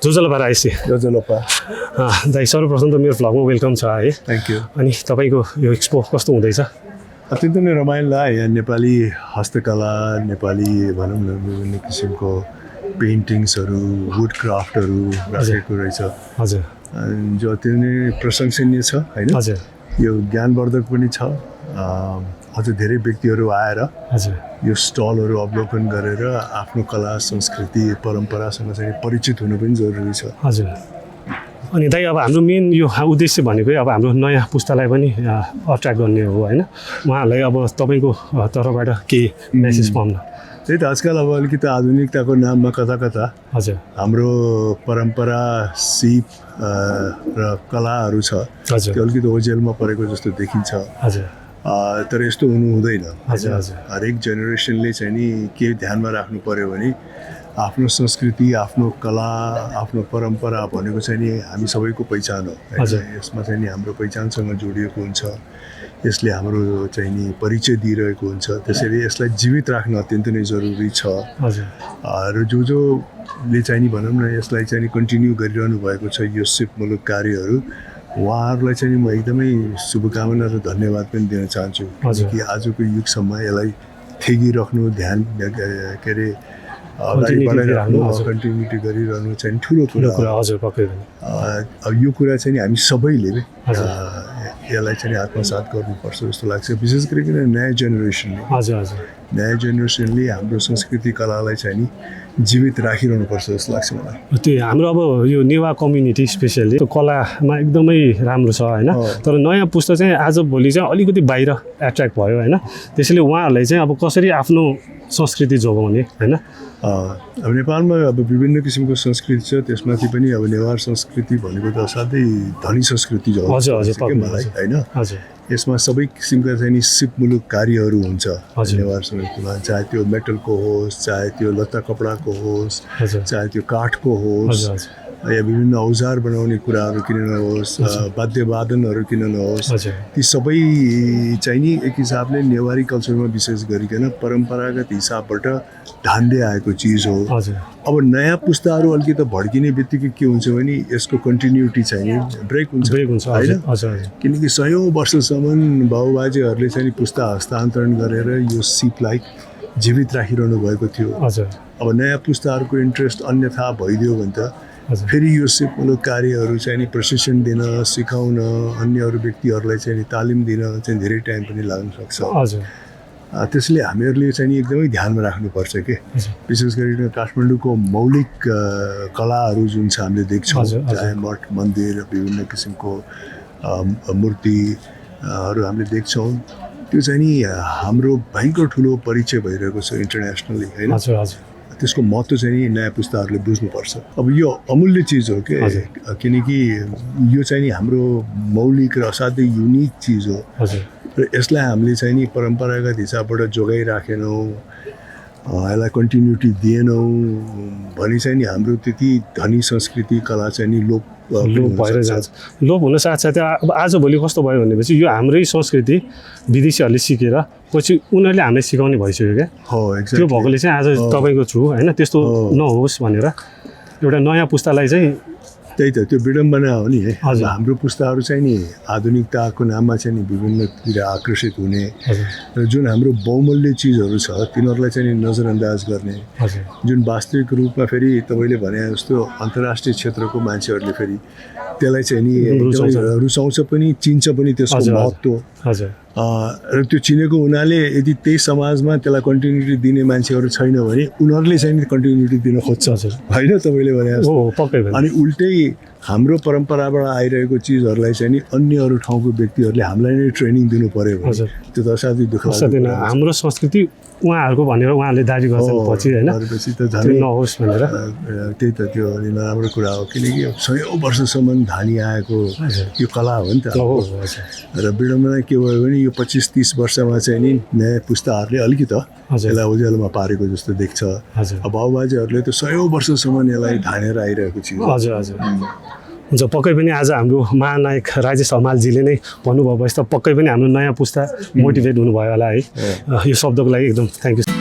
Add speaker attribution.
Speaker 1: जोजोलोपा राइसी
Speaker 2: जोजोलोपा
Speaker 1: दाइ सर्वप्रथम त मेरो भ्लगमा वेलकम छ है
Speaker 2: थ्याङ्क यू
Speaker 1: अनि तपाईँको यो एक्सपो कस्तो हुँदैछ
Speaker 2: अत्यन्तै नै रमाइलो लाग्यो यहाँ नेपाली हस्तकला नेपाली भनौँ न विभिन्न किसिमको पेन्टिङ्सहरू वुड क्राफ्टहरू राखेको रहेछ
Speaker 1: हजुर
Speaker 2: जो अति नै प्रशंसनीय छ होइन
Speaker 1: हजुर
Speaker 2: यो ज्ञानवर्धक पनि छ अझ धेरै व्यक्तिहरू आएर
Speaker 1: हजुर
Speaker 2: यो स्टलहरू अवलोकन गरेर आफ्नो कला संस्कृति परम्परासँग चाहिँ परिचित हुनु पनि जरुरी छ
Speaker 1: हजुर अनि दाइ अब हाम्रो मेन यो उद्देश्य भनेको अब हाम्रो नयाँ पुस्तालाई पनि अट्र्याक्ट गर्ने हो होइन उहाँहरूलाई अब तपाईँको तर्फबाट केही मेसेज पाउन
Speaker 2: त्यही त आजकल अब अलिकति आधुनिकताको नाममा कता कता
Speaker 1: हजुर
Speaker 2: हाम्रो परम्परा सिप र कलाहरू छ त्यो अलिकति ओझेलमा परेको जस्तो देखिन्छ
Speaker 1: हजुर
Speaker 2: तर यस्तो हुनु हुँदैन
Speaker 1: हजुर हजुर
Speaker 2: हरेक जेनेरेसनले चाहिँ नि के ध्यानमा राख्नु पर्यो भने आफ्नो संस्कृति आफ्नो कला आफ्नो परम्परा भनेको चाहिँ नि हामी सबैको पहिचान हो यसमा चाहिँ नि हाम्रो पहिचानसँग जोडिएको हुन्छ यसले हाम्रो चाहिँ नि परिचय दिइरहेको हुन्छ त्यसैले यसलाई जीवित राख्न अत्यन्तै नै जरुरी छ र जोले चाहिँ नि भनौँ न यसलाई चाहिँ नि कन्टिन्यू गरिरहनु भएको छ यो सिपमूलक कार्यहरू उहाँहरूलाई चाहिँ म एकदमै शुभकामना र धन्यवाद पनि दिन चाहन्छु कि आजको युगसम्म यसलाई थेगिराख्नु ध्यान के अरे अगाडि बढाइराख्नु कन्टिन्युटी गरिरहनु चाहिँ ठुलो कुरा
Speaker 1: हजुर पक्कै
Speaker 2: अब यो कुरा चाहिँ हामी सबैले यसलाई चाहिँ आत्मसात गर्नुपर्छ जस्तो लाग्छ विशेष गरिकन नयाँ जेनेरेसनले
Speaker 1: हजुर हजुर
Speaker 2: नयाँ जेनेरेसनले हाम्रो संस्कृति कलालाई चाहिँ नि जीवित राखिरहनुपर्छ जस्तो लाग्छ मलाई
Speaker 1: त्यो हाम्रो अब यो नेवा कम्युनिटी स्पेसली त्यो कलामा एकदमै राम्रो छ होइन तर नयाँ पुस्ता चाहिँ आजभोलि चाहिँ अलिकति बाहिर एट्र्याक्ट भयो होइन त्यसैले उहाँहरूलाई चाहिँ अब कसरी आफ्नो संस्कृति जोगाउने होइन
Speaker 2: अब नेपालमा अब विभिन्न किसिमको संस्कृति छ त्यसमाथि पनि अब नेवार संस्कृति भनेको त असाध्यै धनी संस्कृति हो मलाई होइन यसमा सबै किसिमका चाहिँ नि सिपमूलक कार्यहरू हुन्छ नेवार संस्कृतिमा चाहे त्यो मेटलको होस् चाहे त्यो लत्ता कपडाको होस् चाहे त्यो काठको होस् या विभिन्न औजार बनाउने कुराहरू किन नहोस् वाद्यवादनहरू किन नहोस् ती सबै चाहिँ नि एक हिसाबले नेवारी कल्चरमा विशेष गरिकन परम्परागत हिसाबबाट ढान्दै आएको चिज हो अब नयाँ पुस्ताहरू अलिकति भड्किने बित्तिकै के हुन्छ भने यसको कन्टिन्युटी चाहिँ ब्रेक हुन्छ होइन किनकि 100औं वर्षसम्म बाबुबाजेहरूले चाहिँ पुस्ता हस्तान्तरण गरेर यो सिपलाई जीवित राखिरहनु भएको थियो अब नयाँ पुस्ताहरूको इन्ट्रेस्ट अन्यथा भइदियो भने त फेरि यो सिपमूलक कार्यहरू चाहिँ नि प्रशिक्षण दिन सिकाउन अन्य अरू व्यक्तिहरूलाई चाहिँ तालिम दिन चाहिँ धेरै टाइम पनि लाग्न सक्छ त्यसले हामीहरूले चाहिँ नि एकदमै ध्यानमा राख्नुपर्छ के विशेष गरी काठमाडौँको मौलिक कलाहरू जुन छ हामीले देख्छौँ चाहे मठ मन्दिर विभिन्न किसिमको मूर्तिहरू हामीले देख्छौँ त्यो चाहिँ नि हाम्रो भयङ्कर ठुलो परिचय भइरहेको छ इन्टरनेसनली होइन त्यसको महत्त्व चाहिँ नयाँ पुस्ताहरूले बुझ्नुपर्छ अब यो अमूल्य चिज हो कि किनकि यो चाहिँ नि हाम्रो मौलिक र असाध्यै युनिक चिज हो र यसलाई हामीले चाहिँ नि परम्परागत हिसाबबाट जोगाइराखेनौँ यसलाई कन्टिन्युटी दिएनौँ भने चाहिँ नि हाम्रो त्यति धनी संस्कृति कला चाहिँ नि लोप
Speaker 1: भएर जान्छ लोप हुन साथसाथै अब आजभोलि कस्तो भयो भनेपछि यो हाम्रै संस्कृति विदेशीहरूले सिकेर पछि उनीहरूले हामीलाई सिकाउने भइसक्यो क्या त्यो भएकोले चाहिँ आज तपाईँको छु होइन त्यस्तो नहोस् भनेर एउटा नयाँ पुस्तालाई चाहिँ
Speaker 2: त्यही त त्यो विडम्बना हो नि है हाम्रो पुस्ताहरू चाहिँ नि आधुनिकताको नाममा चाहिँ नि विभिन्नतिर आकर्षित हुने र जुन हाम्रो बहुमूल्य चिजहरू छ तिनीहरूलाई चाहिँ नि नजरअन्दाज गर्ने जुन वास्तविक रूपमा फेरि तपाईँले भने जस्तो अन्तर्राष्ट्रिय क्षेत्रको मान्छेहरूले फेरि त्यसलाई चाहिँ नि रुचाउँछ पनि चिन्छ पनि त्यसको महत्त्व र त्यो चिनेको हुनाले यदि त्यही समाजमा त्यसलाई कन्टिन्युटी दिने मान्छेहरू छैन भने उनीहरूले चाहिँ कन्टिन्युटी दिन खोज्छ होइन तपाईँले भने अनि उल्टै हाम्रो परम्पराबाट आइरहेको चिजहरूलाई चाहिँ नि अन्य अरू ठाउँको व्यक्तिहरूले हामीलाई नै ट्रेनिङ दिनु पर्यो भने त्यो त असाध्यै दुःख लाग्दैन
Speaker 1: हाम्रो संस्कृति उहाँहरूको भनेर उहाँहरूले दाबी गर्छन् पछि होइन नहोस् भनेर
Speaker 2: त्यही त त्यो नराम्रो कुरा हो किनकि 100औं वर्षसम्म धानी आएको यो कला हो नि त र विडम्बना के भयो भने यो 25-30 वर्षमा चाहिँ नि नयाँ पुस्ताहरूले अलिकति यसलाई उज्यालोमा पारेको जस्तो देख्छ अब बाबुबाजेहरूले त 100औं वर्षसम्म यसलाई धानेर आइरहेको थियो
Speaker 1: हुन्छ पक्कै पनि आज हाम्रो महानायक राजेश हमालजीले नै भन्नुभयो भएपछि त पक्कै पनि हाम्रो नयाँ पुस्ता मोटिभेट हुनुभयो होला है यो शब्दको लागि एकदम थ्याङ्क यू